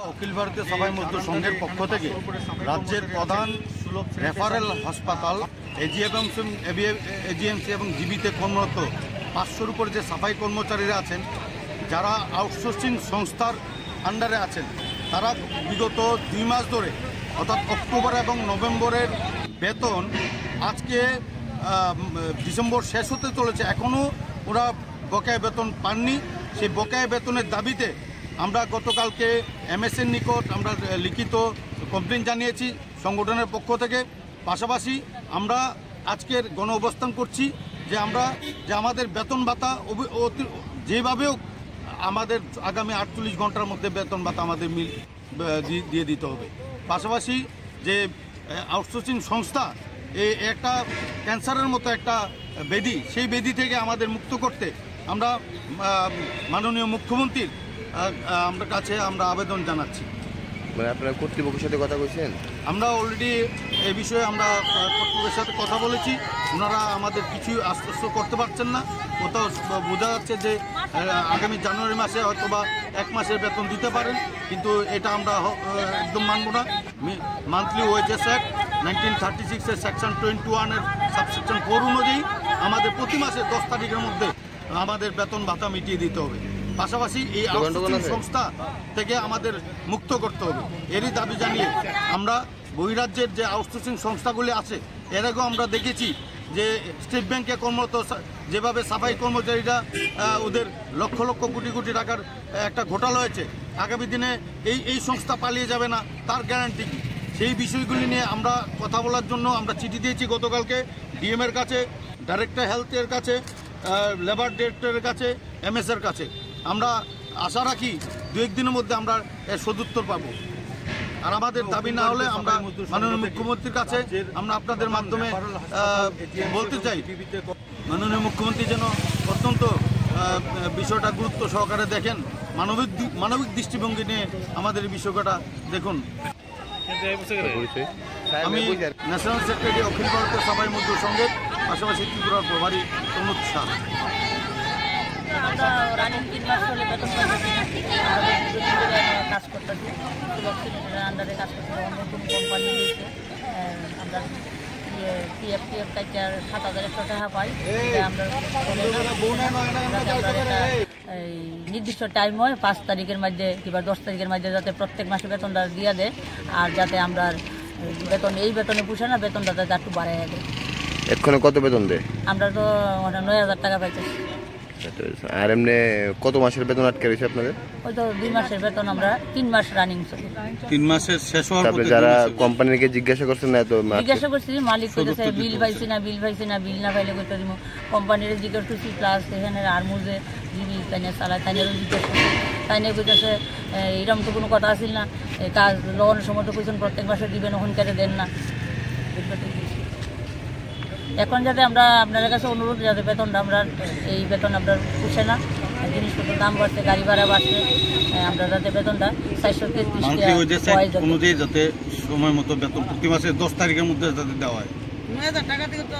অখিল ভারতীয় সাফাই মজদুর সংঘের পক্ষ থেকে রাজ্যের প্রধান রেফারেল হাসপাতাল এজিএমসি এবং জিবিতে কর্মরত 500-র উপর যে সাফাই কর্মচারীরা আছেন, যারা আউটসোর্সিং সংস্থার আন্ডারে আছেন, তারা বিগত 2 মাস ধরে অর্থাৎ অক্টোবর এবং নভেম্বরের বেতন আজকে ডিসেম্বর শেষ হতে চলেছে, এখনও ওরা বকেয়া বেতন পাননি। সেই বকেয়া বেতনের দাবিতে আমরা গতকালকে এমএসএর নিকট আমরা লিখিত কমপ্লেন জানিয়েছি সংগঠনের পক্ষ থেকে। পাশাপাশি আমরা আজকের গণ অবস্থান করছি যে আমাদের বেতন ভাতা যেভাবেও আমাদের আগামী 48 ঘন্টার মধ্যে বেতন ভাতা আমাদের দিয়ে দিতে হবে। পাশাপাশি যে আউটসোর্সিং সংস্থা একটা ক্যান্সারের মতো একটা ব্যাধি, সেই ব্যাধি থেকে আমাদের মুক্ত করতে আমরা মাননীয় মুখ্যমন্ত্রীর কাছে আমরা আবেদন জানাচ্ছি। আপনারা কর্তৃপক্ষের সাথে কথা বলছেন? আমরা অলরেডি এই বিষয়ে আমরা কর্তৃপক্ষের সাথে কথা বলেছি। ওনারা আমাদের কিছু আশ্বস্ত করতে পারছেন না। কোথাও বোঝা যাচ্ছে যে আগামী জানুয়ারি মাসে হয়তো বা 1 মাসের বেতন দিতে পারেন, কিন্তু এটা আমরা একদম মানব না। মান্থলি ওয়েজেস অ্যাক্ট 1936-এর সেকশন 21-এর সাবসেকশন 4 অনুযায়ী আমাদের প্রতি মাসে 10 তারিখের মধ্যে আমাদের বেতন ভাতা মিটিয়ে দিতে হবে। পাশাপাশি এই আউটসোর্সিং সংস্থা থেকে আমাদের মুক্ত করতে হবে। এরই দাবি জানিয়ে আমরা বহিরাজ্যের যে আউটসোর্সিং সংস্থাগুলি আছে, এর আগেও আমরা দেখেছি যে স্টেট ব্যাংকে কর্মরত যেভাবে সাফাই কর্মচারীরা ওদের লক্ষ লক্ষ কোটি কোটি টাকার একটা ঘোটালা হয়েছে, আগামী দিনে এই সংস্থা পালিয়ে যাবে না, তার গ্যারান্টি কি? সেই বিষয়গুলি নিয়ে আমরা কথা বলার জন্য আমরা চিঠি দিয়েছি গতকালকে ডিএমের কাছে, ডাইরেক্টর হেলথের কাছে, লেবার ডিরেক্টরের কাছে, এমএসের কাছে। আমরা আশা রাখি 2-1 দিনের মধ্যে আমরা এর সদুত্তর পাবো। আর আমাদের দাবি না হলে আমরা মাননীয় মুখ্যমন্ত্রীর কাছে আমরা আপনাদের মাধ্যমে বলতে চাই, মাননীয় মুখ্যমন্ত্রী যেন অত্যন্ত বিষয়টা গুরুত্ব সহকারে দেখেন, মানবিক দৃষ্টিভঙ্গি নিয়ে আমাদের এই বিষয়টা দেখুন। আমি ন্যাশনাল সেক্রেটারি অখিল ভারতীয় সাফাই মজদুর সংঘের, পাশাপাশি ত্রিপুরার প্রভারী প্রমোদ শাহ। আমরা রানিং 3 মাস হলে বেতন পাচ্ছি না। কাজ করতেছি, আন্ডারে কাজ করতে নতুন কোম্পানি দিয়েছে। আমরা পিএফ কাইটার 7,100 টাকা পাই। আমরা এই নির্দিষ্ট টাইম হয় 5 তারিখের মধ্যে কিংবা 10 তারিখের মধ্যে যাতে প্রত্যেক মাসে বেতনটা দিয়ে দেয়, আর যাতে আমরা বেতন এই বেতনে পুষে না, বেতনটা যাতে একটু বাড়াই দেয়। এক্ষণে কত বেতন দেয়? আমরা তো 9,000 টাকা পাইতেছি। আর এমনি কত মাসের বেতন আটকে রয়েছে আপনাদের? ওই তো 2 মাসের বেতন আমরা 3 মাস রানিং চলে। 3 মাসের শেষ হওয়ার পরে যারা কোম্পানিকে জিজ্ঞাসা করছেন না? তো জিজ্ঞাসা করছি, মালিক কইতেছে বিল পাইছি না, বিল না পাইলে কইতে দিব। কোম্পানির জিজ্ঞাসা করছি, প্লাস এখানে আরমুজে জিবি তাইনে চালায়, তাইনেরও জিজ্ঞাসা করছি। তাইনে কইতেছে এরকম তো কোনো কথা আসিল না, কাজ লগানোর সময় তো কইছেন প্রত্যেক মাসে দিবেন, ওখান কেটে দেন না। এখন যাতে আমরা আপনাদের কাছে অনুরোধ, যাতে বেতনটা আমরা এই বেতন আপনার পুষে না, জিনিসপত্রের দাম বাড়ছে, গাড়ি ভাড়া বাড়ছে, আমরা যাতে বেতনটা 433 অনুযায়ী যাতে সময় মতো বেতন প্রতি মাসে 10 তারিখের মধ্যে যাতে দেওয়া হয়। 9,000 টাকা থেকে তো